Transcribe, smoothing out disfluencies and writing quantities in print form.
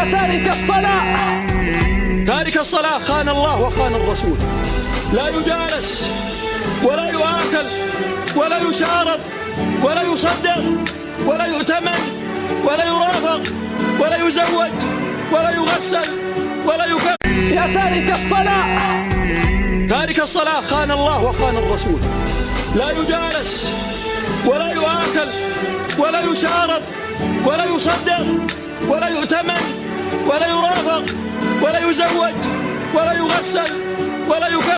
يا تارك الصلاة. تارك الصلاة خان الله وخان الرسول. لا يجالس ولا يؤكل ولا يشارب ولا يصدق ولا يؤتمن ولا يرافق ولا يزوج ولا يغسل ولا يكفن. يا تارك الصلاة. تارك الصلاة خان الله وخان الرسول. لا يجالس ولا يؤكل ولا يشارب ولا يصدق ولا يؤتمن ولا يرافق ولا يزوج ولا يغسل ولا يكفن.